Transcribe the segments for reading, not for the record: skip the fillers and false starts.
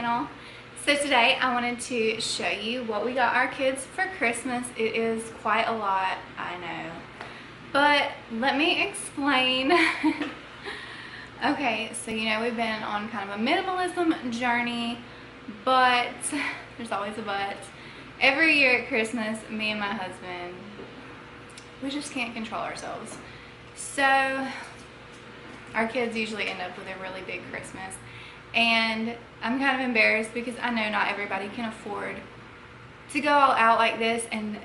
channel. So today I wanted to show you what we got our kids for Christmas. It is quite a lot, I know, but let me explain. Okay, so we've been on kind of a minimalism journey, but there's always a but. Every year at Christmas, me and my husband, we just can't control ourselves. So our kids usually end up with a really big Christmas, and I'm kind of embarrassed because I know not everybody can afford to go all out like this, and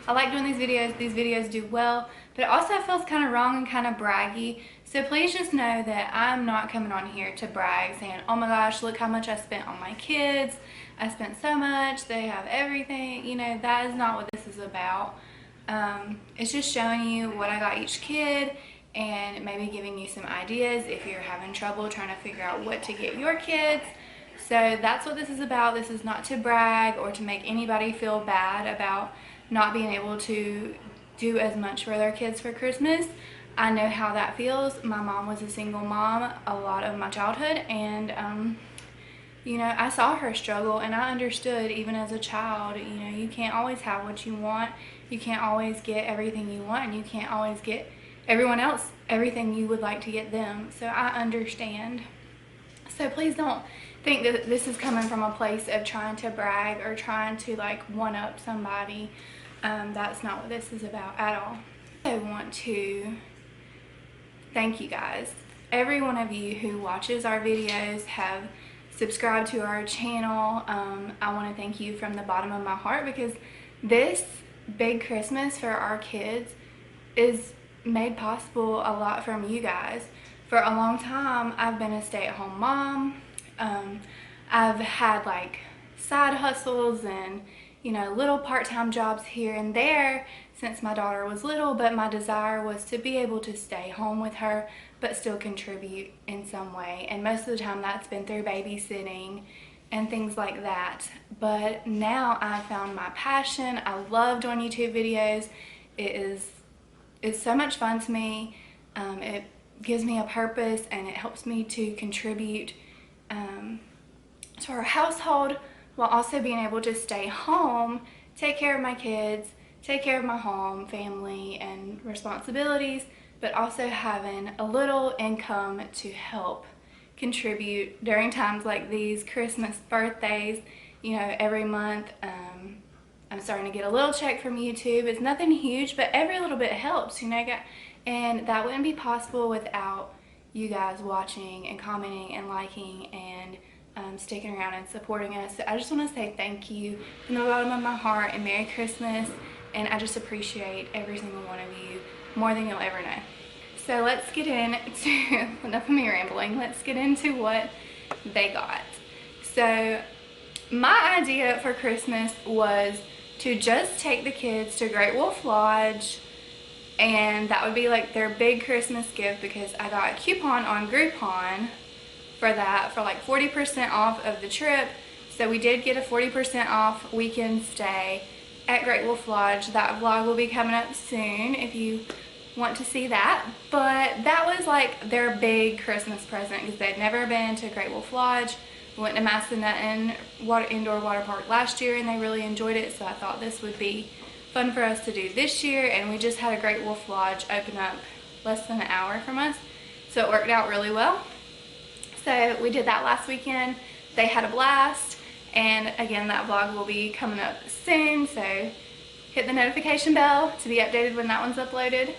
I like doing these videos do well, but it also feels kind of wrong and kind of braggy. So please just know that I'm not coming on here to brag saying, oh my gosh, look how much I spent on my kids, I spent so much, they have everything. That is not what this is about. It's just showing you what I got each kid and maybe giving you some ideas if you're having trouble trying to figure out what to get your kids. So that's what this is about. This is not to brag or to make anybody feel bad about not being able to do as much for their kids for Christmas. I know how that feels. My mom was a single mom a lot of my childhood, and I saw her struggle, and I understood even as a child. You can't always have what you want. You can't always get everything you want, and you can't always get everyone else everything you would like to get them. So I understand. So please don't think that this is coming from a place of trying to brag or trying to like one up somebody. That's not what this is about at all. I want to thank you guys. Every one of you who watches our videos have subscribed to our channel. I want to thank you from the bottom of my heart, because this big Christmas for our kids is made possible a lot from you guys. For a long time, I've been a stay-at-home mom. I've had like side hustles and little part-time jobs here and there since my daughter was little, but my desire was to be able to stay home with her but still contribute in some way, and most of the time that's been through babysitting and things like that. But now I found my passion. I love doing YouTube videos. It's so much fun to me. It gives me a purpose, and it helps me to contribute to our household while also being able to stay home, take care of my kids, take care of my home, family, and responsibilities, but also having a little income to help contribute during times like these, Christmas, birthdays. Every month I'm starting to get a little check from YouTube. It's nothing huge, but every little bit helps, and that wouldn't be possible without you guys watching and commenting and liking and sticking around and supporting us. So I just want to say thank you from the bottom of my heart, and Merry Christmas, and I just appreciate every single one of you more than you'll ever know. So let's get into, enough of me rambling, let's get into what they got. So my idea for Christmas was to just take the kids to Great Wolf Lodge, and that would be like their big Christmas gift, because I got a coupon on Groupon for that, for like 40% off of the trip. So we did get a 40% off weekend stay at Great Wolf Lodge. That vlog will be coming up soon if you want to see that. But that was like their big Christmas present, because they'd never been to Great Wolf Lodge. We went to Massanutten indoor water park last year, and they really enjoyed it. So I thought this would be fun for us to do this year, and we just had a Great Wolf Lodge open up less than an hour from us, so it worked out really well. So we did that last weekend. They had a blast, and again, that vlog will be coming up soon, so hit the notification bell to be updated when that one's uploaded.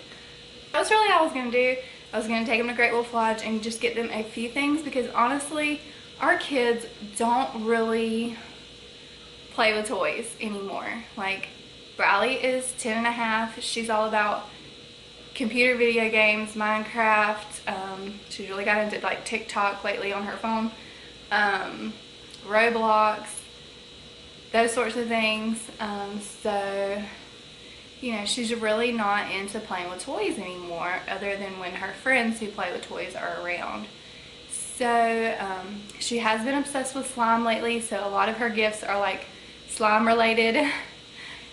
That was really all I was going to do. I was going to take them to Great Wolf Lodge and just get them a few things, because honestly, our kids don't really play with toys anymore. Like, Briley is 10 and a half. She's all about computer video games, Minecraft. She's really got into like TikTok lately on her phone, Roblox, those sorts of things. So she's really not into playing with toys anymore, other than when her friends who play with toys are around. So she has been obsessed with slime lately, so a lot of her gifts are like slime related.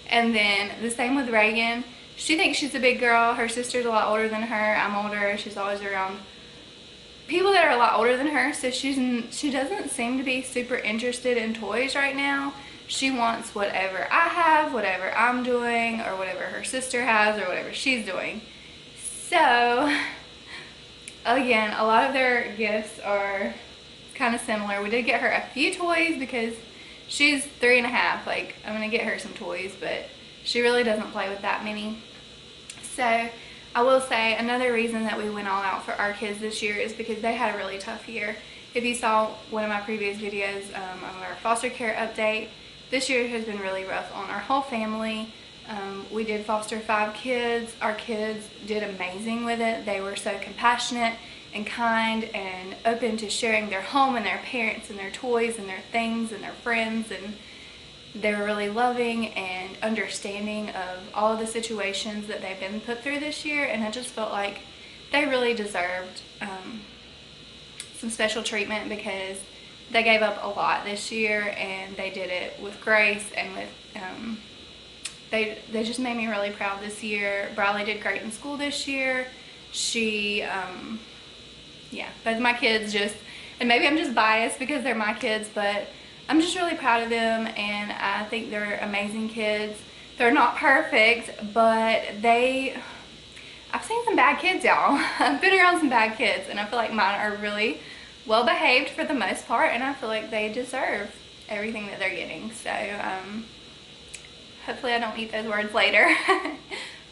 And then the same with Reagan. She thinks she's a big girl. Her sister's a lot older than her. I'm older. She's always around people that are a lot older than her, so she doesn't seem to be super interested in toys right now. She wants whatever I have, whatever I'm doing, or whatever her sister has, or whatever she's doing. So again, a lot of their gifts are kind of similar. We did get her a few toys because she's 3.5. Like, I'm gonna get her some toys, but she really doesn't play with that many. So I will say another reason that we went all out for our kids this year is because they had a really tough year. If you saw one of my previous videos of our foster care update, this year has been really rough on our whole family. We did foster 5 kids. Our kids did amazing with it. They were so compassionate and kind and open to sharing their home and their parents and their toys and their things and their friends, and they were really loving and understanding of all of the situations that they've been put through this year, and I just felt like they really deserved some special treatment because they gave up a lot this year, and they did it with grace and with they just made me really proud this year. Briley did great in school this year. She yeah, both my kids just, and maybe I'm just biased because they're my kids, but I'm just really proud of them, and I think they're amazing kids. They're not perfect, but I've seen some bad kids, y'all. I've been around some bad kids, and I feel like mine are really well behaved for the most part, and I feel like they deserve everything that they're getting. So hopefully I don't eat those words later.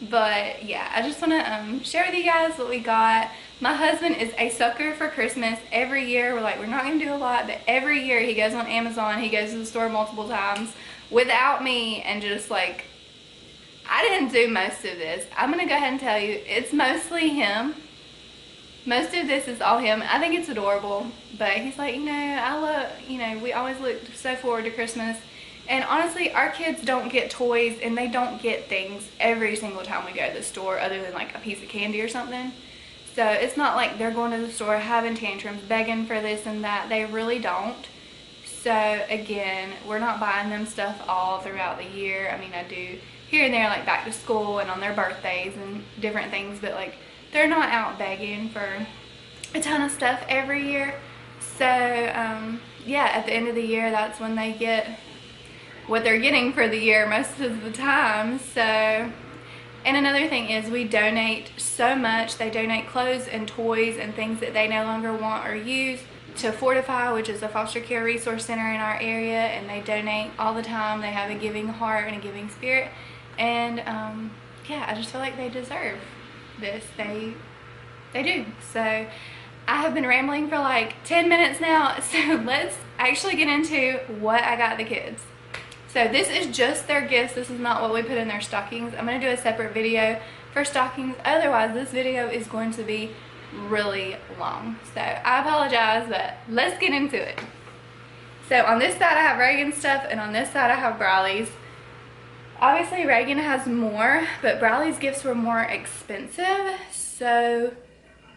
But yeah, I just want to share with you guys what we got. My husband is a sucker for Christmas. Every year we're like, we're not going to do a lot, but every year he goes on Amazon, he goes to the store multiple times without me, and just like, I didn't do most of this. I'm going to go ahead and tell you, it's mostly him. Most of this is all him. I think it's adorable, but he's like, I love, we always look so forward to Christmas. And honestly, our kids don't get toys and they don't get things every single time we go to the store other than like a piece of candy or something. So it's not like they're going to the store having tantrums, begging for this and that. They really don't. So again, we're not buying them stuff all throughout the year. I mean, I do here and there, like back to school and on their birthdays and different things, but like they're not out begging for a ton of stuff every year. So yeah, at the end of the year, that's when they get what they're getting for the year most of the time. So, and another thing is we donate so much. They donate clothes and toys and things that they no longer want or use to Fortify, which is a foster care resource center in our area, and they donate all the time. They have a giving heart and a giving spirit, and yeah, I just feel like they deserve this. They do. So I have been rambling for like 10 minutes now, so let's actually get into what I got the kids. So this is just their gifts. This is not what we put in their stockings. I'm going to do a separate video for stockings. Otherwise, this video is going to be really long. So I apologize, but let's get into it. So on this side I have Reagan's stuff, and on this side I have Briley's. Obviously Reagan has more, but Briley's gifts were more expensive. So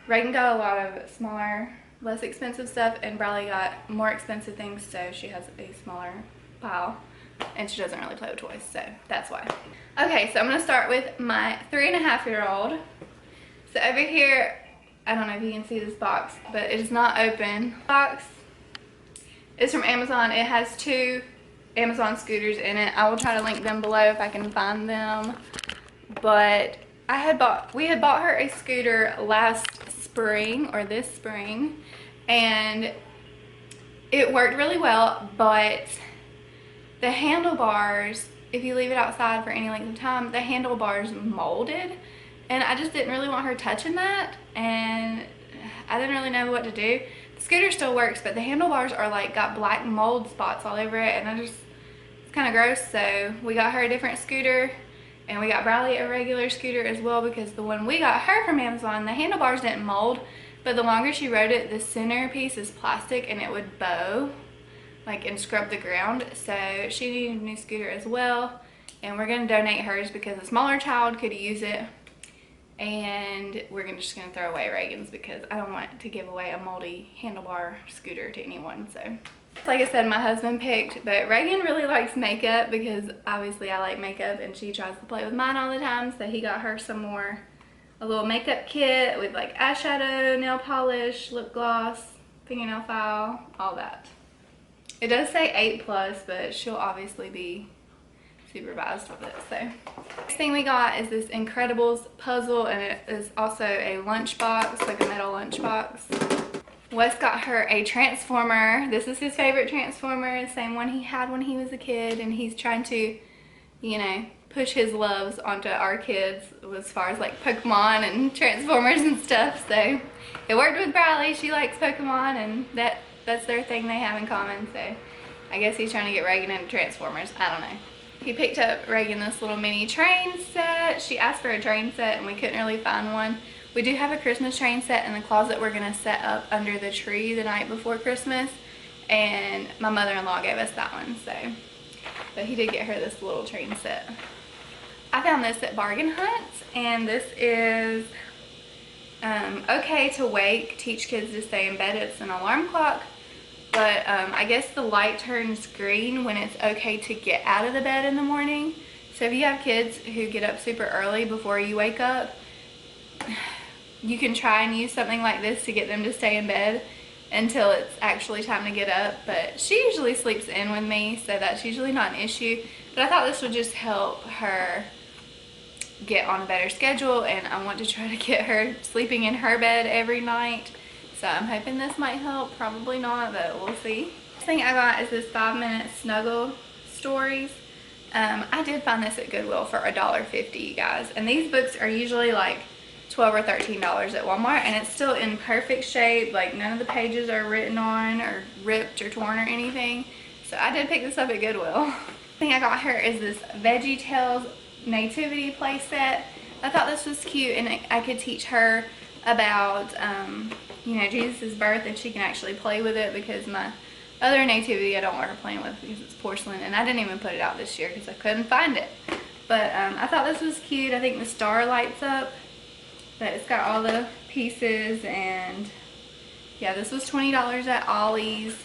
Reagan got a lot of smaller, less expensive stuff, and Briley got more expensive things, so she has a smaller pile. And she doesn't really play with toys, so that's why. Okay, so I'm gonna start with my 3.5-year-old. So over here, I don't know if you can see this box, but it is not open. Box is from Amazon. It has 2 Amazon scooters in it. I will try to link them below if I can find them. But we had bought her a scooter last spring, or this spring, and it worked really well, but the handlebars, if you leave it outside for any length of time, the handlebars molded, and I just didn't really want her touching that, and I didn't really know what to do. The scooter still works, but the handlebars are like got black mold spots all over it, and it's kind of gross. So we got her a different scooter, and we got Briley a regular scooter as well, because the one we got her from Amazon, the handlebars didn't mold, but the longer she rode it, the center piece is plastic and it would bow like and scrub the ground. So she needed a new scooter as well, and we're going to donate hers because a smaller child could use it, and we're just going to throw away Reagan's because I don't want to give away a moldy handlebar scooter to anyone. So like I said, my husband picked, but Reagan really likes makeup because obviously I like makeup, and she tries to play with mine all the time, so he got her some more a little makeup kit with like eyeshadow, nail polish, lip gloss, fingernail file, all that. It does say 8+, but she'll obviously be supervised with it. So next thing we got is this Incredibles puzzle, and it is also a lunchbox, like a metal lunchbox. Wes got her a Transformer. This is his favorite Transformer, the same one he had when he was a kid, and he's trying to, you know, push his loves onto our kids as far as like Pokemon and Transformers and stuff. So it worked with Bradley. She likes Pokemon, and that's their thing they have in common. So I guess he's trying to get Reagan into Transformers. I don't know. He picked up Reagan this little mini train set. She asked for a train set and we couldn't really find one. We do have a Christmas train set in the closet we're gonna set up under the tree the night before Christmas, and my mother-in-law gave us that one. So, but he did get her this little train set. I found this at Bargain Hunt, and this is okay to wake, teach kids to stay in bed. It's an alarm clock, but I guess the light turns green when it's okay to get out of the bed in the morning. So if you have kids who get up super early before you wake up, you can try and use something like this to get them to stay in bed until it's actually time to get up. But she usually sleeps in with me, so that's usually not an issue. But I thought this would just help her get on a better schedule, and I want to try to get her sleeping in her bed every night. So I'm hoping this might help. Probably not, but we'll see. Next thing I got is this 5-minute snuggle stories. I did find this at Goodwill for $1.50, you guys. And these books are usually like $12 or $13 at Walmart, and it's still in perfect shape. Like none of the pages are written on or ripped or torn or anything. So I did pick this up at Goodwill. The thing I got her is this Veggie Tales Nativity play set. I thought this was cute, and I could teach her about you know, Jesus' birth, and she can actually play with it, because my other nativity I don't want her playing with because it's porcelain, and I didn't even put it out this year because I couldn't find it. But I thought this was cute. I think the star lights up, but it's got all the pieces, and yeah, this was $20 at Ollie's.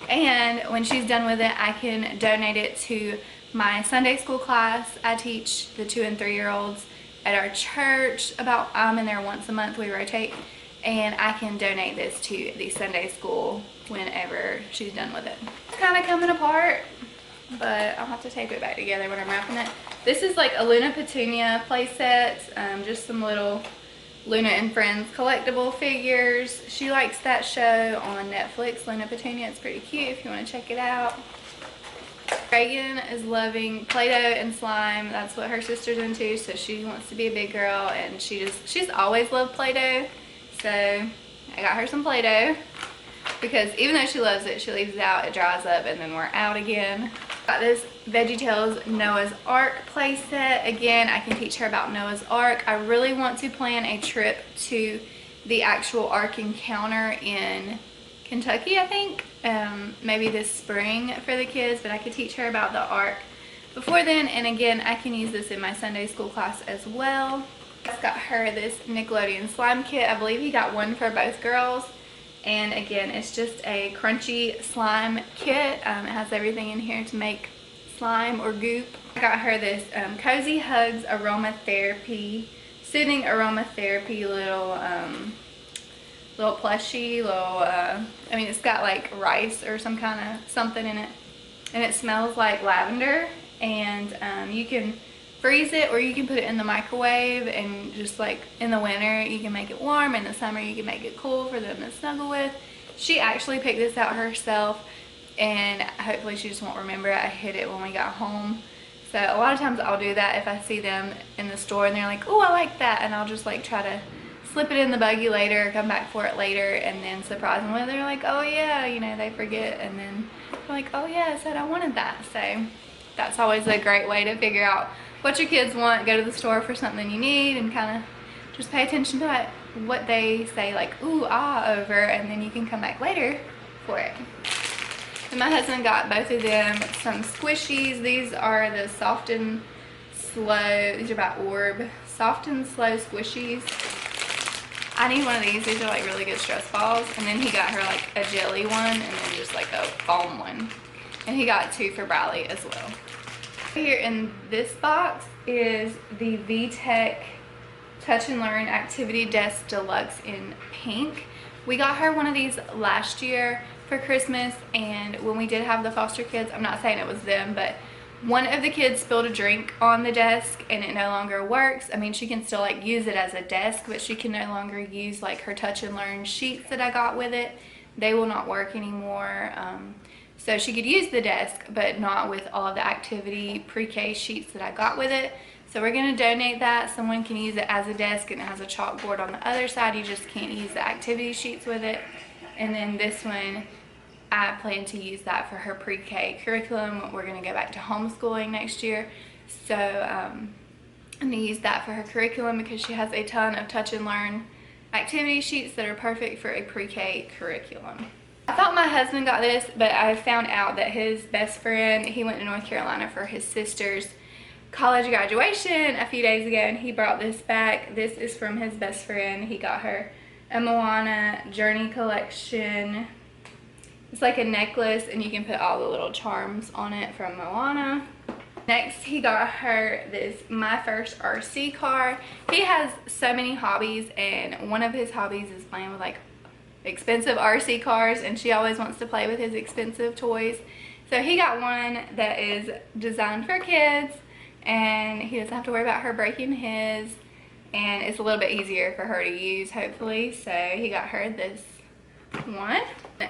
And when she's done with it, I can donate it to my Sunday school class. I teach the 2- and 3-year-olds at our church. I'm in there once a month, we rotate, and I can donate this to the Sunday school whenever she's done with it. It's kind of coming apart, but I'll have to tape it back together when I'm wrapping it. This is like a Luna Petunia play set, just some little Luna and Friends collectible figures. She likes that show on Netflix, Luna Petunia. It's pretty cute if you want to check it out. Reagan is loving Play-Doh and slime. That's what her sister's into, so she wants to be a big girl, and she's always loved Play-Doh. So I got her some Play-Doh, because even though she loves it, she leaves it out, it dries up, and then we're out again. Got this VeggieTales Noah's Ark play set. Again, I can teach her about Noah's Ark. I really want to plan a trip to the actual Ark Encounter in Kentucky, I think. Maybe this spring for the kids, but I could teach her about the Ark before then. And again, I can use this in my Sunday school class as well. I got her this Nickelodeon slime kit. I believe he got one for both girls. And again, it's just a crunchy slime kit. It has everything in here to make slime or goop. I got her this Cozy Hugs Aromatherapy, Soothing Aromatherapy little plushie, I mean, it's got like rice or some kind of something in it. And it smells like lavender. And you can freeze it, or you can put it in the microwave, and just like in the winter you can make it warm, in the summer you can make it cool for them to snuggle with. She actually picked this out herself, and hopefully she just won't remember it. I hid it when we got home. So a lot of times I'll do that if I see them in the store and they're like, oh, I like that, and I'll just like try to slip it in the buggy later, come back for it later, and then surprise them with, they're like, oh yeah, you know, they forget, and then they're like, oh yeah, I said I wanted that. So that's always a great way to figure out what your kids want. Go to the store for something you need and kind of just pay attention to what they say, like ooh, ah, over, and then you can come back later for it. And my husband got both of them some squishies. These are the Soft and Slow, these are by Orb, Soft and Slow squishies. I need one of these. These are like really good stress balls. And then he got her like a jelly one, and then just like a foam one. And he got 2 for Bradley as well. Here in this box is the VTech Touch and Learn Activity Desk Deluxe in pink. We got her one of these last year for Christmas, and when we did have the foster kids, I'm not saying it was them, but one of the kids spilled a drink on the desk and it no longer works. I mean, she can still like use it as a desk, but she can no longer use like her Touch and Learn sheets that I got with it. They will not work anymore. So she could use the desk, but not with all of the activity pre-K sheets that I got with it. So we're gonna donate that. Someone can use it as a desk, and it has a chalkboard on the other side. You just can't use the activity sheets with it. And then this one, I plan to use that for her pre-K curriculum. We're gonna go back to homeschooling next year. So I'm gonna use that for her curriculum because she has a ton of Touch and Learn activity sheets that are perfect for a pre-K curriculum. I thought my husband got this, but I found out that his best friend, he went to North Carolina for his sister's college graduation a few days ago, and he brought this back. This is from his best friend. He got her a Moana Journey collection. It's like a necklace, and you can put all the little charms on it from Moana. Next, he got her this My First RC car. He has so many hobbies, and one of his hobbies is playing with like expensive RC cars, and she always wants to play with his expensive toys. So he got one that is designed for kids, and he doesn't have to worry about her breaking his, and it's a little bit easier for her to use, hopefully. So he got her this one.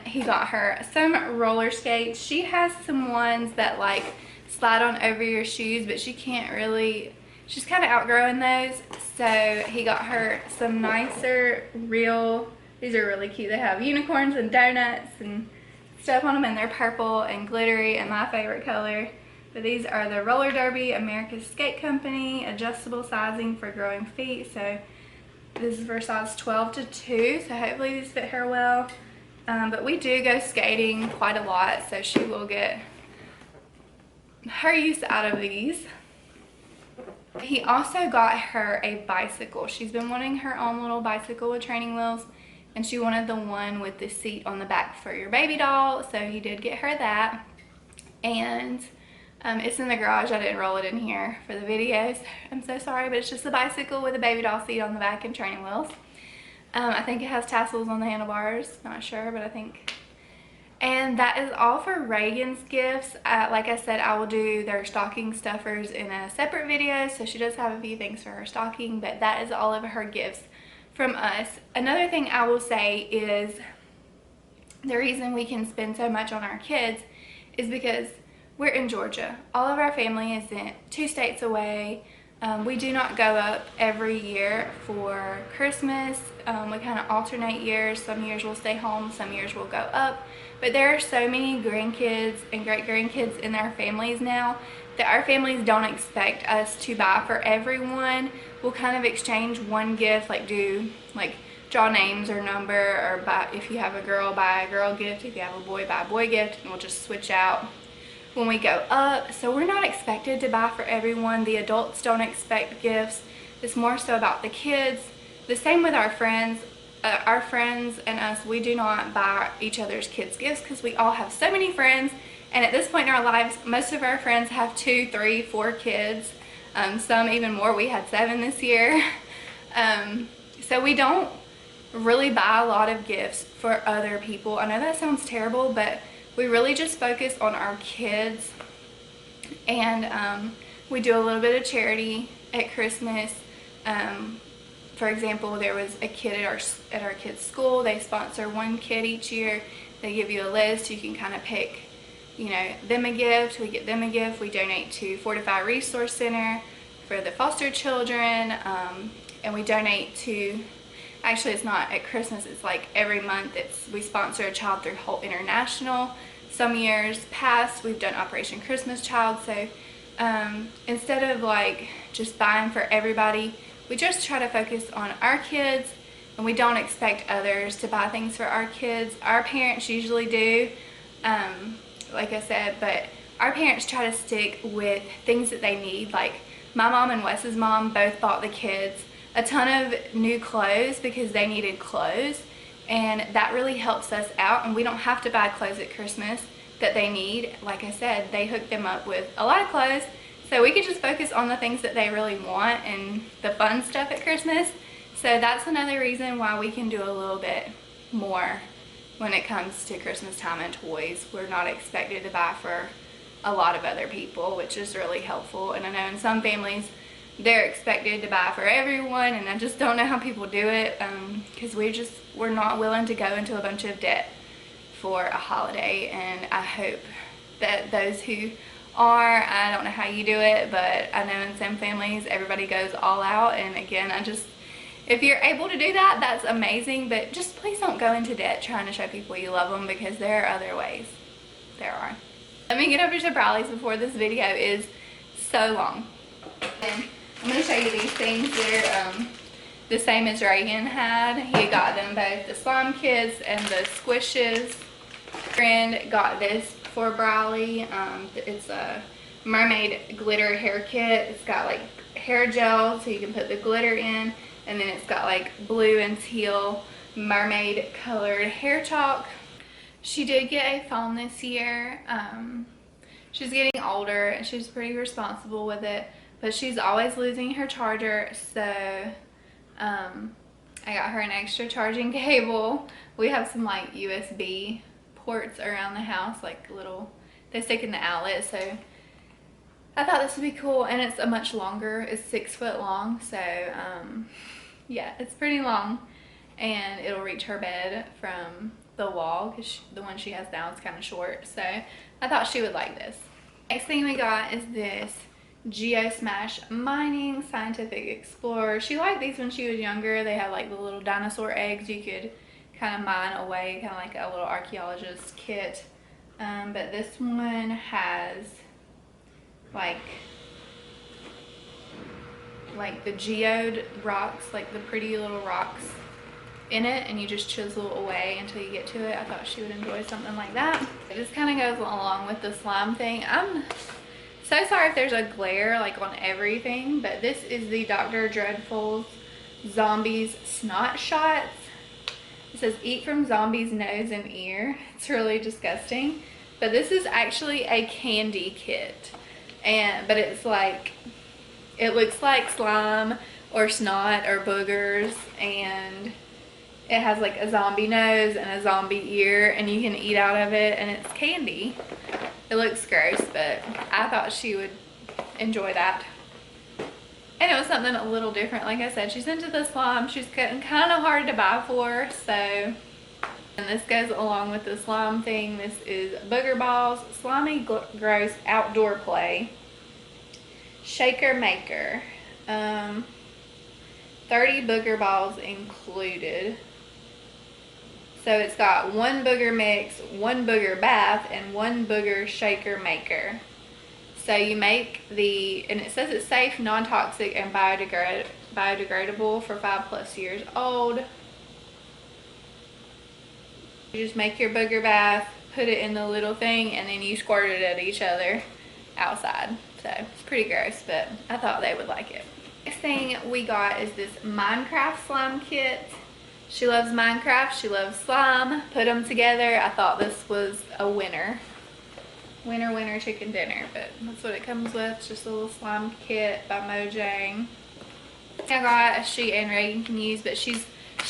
He got her some roller skates. She has some ones that like slide on over your shoes, but she can't really, she's kind of outgrowing those. So he got her some nicer real, these are really cute. They have unicorns and donuts and stuff on them, and they're purple and glittery and my favorite color. But these are the Roller Derby America's Skate Company adjustable sizing for growing feet. So this is for size 12 to 2, so hopefully these fit her well. But we do go skating quite a lot, so she will get her use out of these. He also got her a bicycle. She's been wanting her own little bicycle with training wheels, and she wanted the one with the seat on the back for your baby doll, so he did get her that. And it's in the garage. I didn't roll it in here for the videos. I'm so sorry, but it's just a bicycle with a baby doll seat on the back and training wheels. I think it has tassels on the handlebars. Not sure, but I think. And that is all for Reagan's gifts. Like I said, I will do their stocking stuffers in a separate video, so she does have a few things for her stocking, but that is all of her gifts from us. Another thing I will say is the reason we can spend so much on our kids is because we're in Georgia. All of our family is in 2 states away. We do not go up every year for Christmas. We kind of alternate years. Some years we'll stay home, some years we'll go up. But there are so many grandkids and great-grandkids in our families now that our families don't expect us to buy for everyone. We'll kind of exchange one gift, like draw names or number, or buy, if you have a girl, buy a girl gift. If you have a boy, buy a boy gift, and we'll just switch out when we go up. So we're not expected to buy for everyone. The adults don't expect gifts. It's more so about the kids. The same with our friends. Our friends and us, we do not buy each other's kids gifts because we all have so many friends, and at this point in our lives, most of our friends have 2, 3, 4 kids, some even more. We had 7 this year. So we don't really buy a lot of gifts for other people. I know that sounds terrible, but we really just focus on our kids, and we do a little bit of charity at Christmas. For example, there was a kid at our kids' school. They sponsor one kid each year. They give you a list. You can kind of pick, you know, them a gift. We get them a gift. We donate to Fortify Resource Center for the foster children, and we donate to, actually it's not at Christmas, it's like every month. We sponsor a child through Holt International. Some years past we've done Operation Christmas Child. So instead of like just buying for everybody, we just try to focus on our kids, and we don't expect others to buy things for our kids. Our parents usually do, like I said, but our parents try to stick with things that they need. Like my mom and Wes's mom both bought the kids a ton of new clothes because they needed clothes, and that really helps us out, and we don't have to buy clothes at Christmas that they need. Like I said, they hook them up with a lot of clothes, So we could just focus on the things that they really want and the fun stuff at Christmas. So that's another reason why we can do a little bit more when it comes to Christmas time and toys. We're not expected to buy for a lot of other people, which is really helpful. And I know in some families they're expected to buy for everyone, and I just don't know how people do it, because we're not willing to go into a bunch of debt for a holiday. And I hope that those who are, I don't know how you do it, but I know in some families everybody goes all out. And again, if you're able to do that, that's amazing, but just please don't go into debt trying to show people you love them, because there are other ways. There are. Let me get over to Briley's before this video is so long. And I'm going to show you these things. They're the same as Reagan had. He got them both the slime kits and the squishes. Friend got this for Briley. It's a mermaid glitter hair kit. It's got like hair gel so you can put the glitter in, and then it's got like blue and teal mermaid colored hair chalk. She did get a phone this year. She's getting older and she's pretty responsible with it, but she's always losing her charger, so I got her an extra charging cable. We have some like USB ports around the house, like little, they stick in the outlet, so I thought this would be cool. And it's a much longer, it's 6 foot long, so yeah, it's pretty long, and it'll reach her bed from the wall, because the one she has now is kind of short, so I thought she would like this. Next thing we got is this Geosmash Mining Scientific Explorer. She liked these when she was younger. They have like the little dinosaur eggs you could kind of mine away, kind of like a little archaeologist kit. But this one has like the geode rocks, like the pretty little rocks in it, and you just chisel away until you get to it. I thought she would enjoy something like that. This kind of goes along with the slime thing. I'm so sorry if there's a glare like on everything, but this is the Dr. Dreadful's Zombies Snot Shots. It says eat from zombies' nose and ear. It's really disgusting, but this is actually a candy kit, but it's like, it looks like slime or snot or boogers, and it has like a zombie nose and a zombie ear, and you can eat out of it, and it's candy. It looks gross, but I thought she would enjoy that. And it was something a little different. Like I said, she's into the slime. She's getting kind of hard to buy for, so. And this goes along with the slime thing. This is Booger Balls Slimy Gross Outdoor Play Shaker Maker. 30 booger balls included. So it's got 1 booger mix, 1 booger bath, and 1 booger shaker maker. So you make and it says it's safe, non-toxic, and biodegradable for 5+ years old. You just make your booger bath, put it in the little thing, and then you squirt it at each other outside. So it's pretty gross, but I thought they would like it. Next thing we got is this Minecraft slime kit. She loves Minecraft, she loves slime. Put them together. I thought this was a winner. Winner chicken dinner, but that's what it comes with. It's just a little slime kit by Mojang. I got a sheet and Reagan can use, but she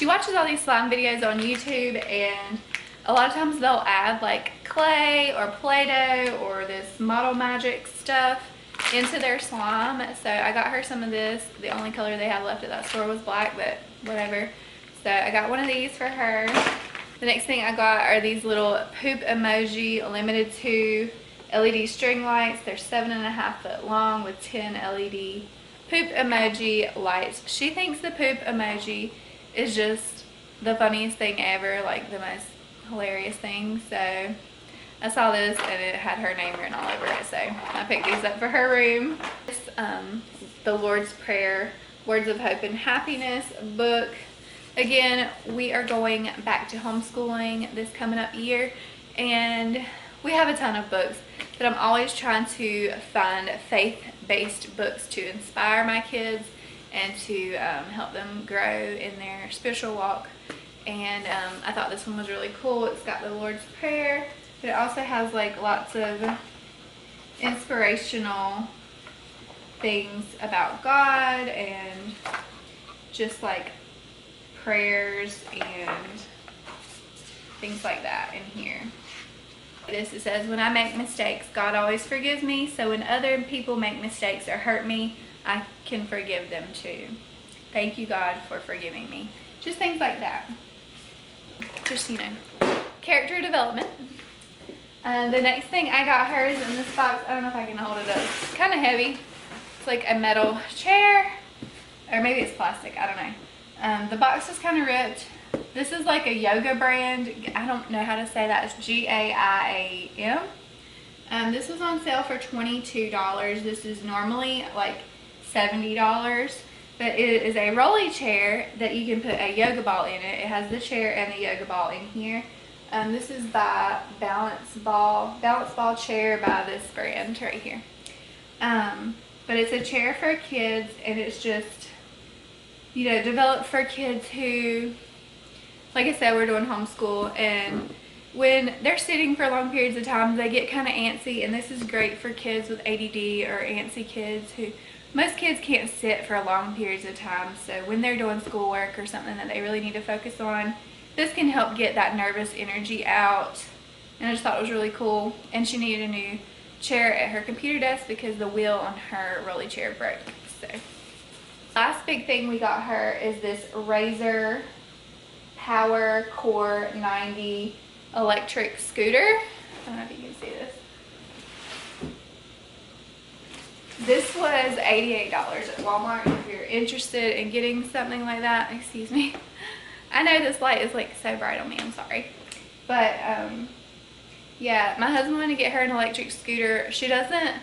watches all these slime videos on YouTube, and a lot of times they'll add like clay or Play-Doh or this Model Magic stuff into their slime. So I got her some of this. The only color they had left at that store was black, but whatever. So I got one of these for her. The next thing I got are these little poop emoji limited to LED string lights. They're 7.5 foot long with 10 LED poop emoji lights. She thinks the poop emoji is just the funniest thing ever, like the most hilarious thing. So I saw this and it had her name written all over it, so I picked these up for her room. This, the Lord's Prayer, Words of Hope and Happiness book. Again, we are going back to homeschooling this coming up year, and we have a ton of books, but I'm always trying to find faith-based books to inspire my kids and to help them grow in their spiritual walk. And I thought this one was really cool. It's got the Lord's Prayer, but it also has like lots of inspirational things about God and just like prayers and things like that in here. This, it says, when I make mistakes, God always forgives me. So when other people make mistakes or hurt me, I can forgive them too. Thank you, God, for forgiving me. Just things like that. Just, you know, character development. The next thing I got her is in this box. I don't know if I can hold it up. It's kind of heavy. It's like a metal chair, or maybe it's plastic. I don't know. The box is kind of ripped. This is like a yoga brand. I don't know how to say that. It's G-A-I-A-M. This was on sale for $22. This is normally like $70. But it is a rolly chair that you can put a yoga ball in it. It has the chair and the yoga ball in here. This is by Balance Ball chair by this brand right here. But it's a chair for kids, and it's just, you know, developed for kids who, like I said, we're doing homeschool, and when they're sitting for long periods of time, they get kind of antsy, and this is great for kids with ADD or antsy kids who, most kids can't sit for long periods of time. So when they're doing schoolwork or something that they really need to focus on, this can help get that nervous energy out. And I just thought it was really cool. And she needed a new chair at her computer desk because the wheel on her rolly chair broke. So last big thing we got her is this Razer Power Core 90 electric scooter. I don't know if you can see this. This was $88 at Walmart. If you're interested in getting something like that, excuse me. I know this light is like so bright on me, I'm sorry. But yeah, my husband wanted to get her an electric scooter. She doesn't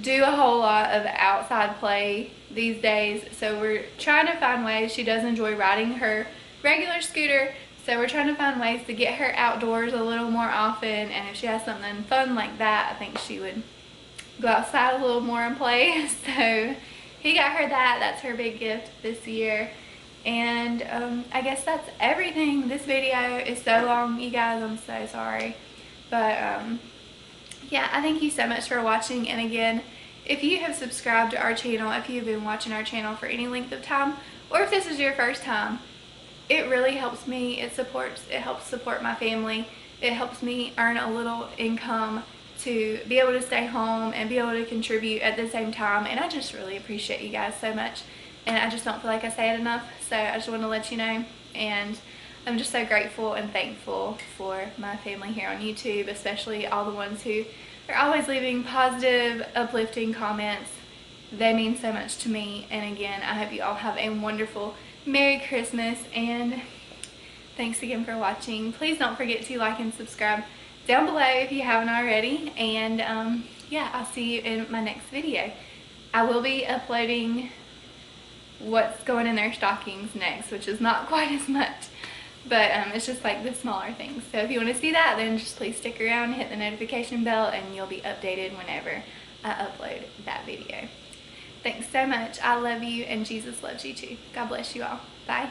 do a whole lot of outside play these days, so we're trying to find ways. She does enjoy riding her regular scooter, so we're trying to find ways to get her outdoors a little more often. And if she has something fun like that, I think she would go outside a little more and play. So he got her that. That's her big gift this year. And I guess that's everything. This video is so long, you guys. I'm so sorry. But yeah, I thank you so much for watching. And again, if you have subscribed to our channel, if you've been watching our channel for any length of time, or if this is your first time, it really helps me. It helps support my family. It helps me earn a little income to be able to stay home and be able to contribute at the same time. And I just really appreciate you guys so much. And I just don't feel like I say it enough. So I just want to let you know. And I'm just so grateful and thankful for my family here on YouTube, especially all the ones who are always leaving positive, uplifting comments. They mean so much to me. And again, I hope you all have a wonderful Merry Christmas, and thanks again for watching. Please don't forget to like and subscribe down below if you haven't already. And yeah, I'll see you in my next video. I will be uploading what's going in their stockings next, which is not quite as much, but it's just like the smaller things. So if you want to see that, then just please stick around, hit the notification bell, and you'll be updated whenever I upload that video. Thanks so much. I love you, and Jesus loves you too. God bless you all. Bye.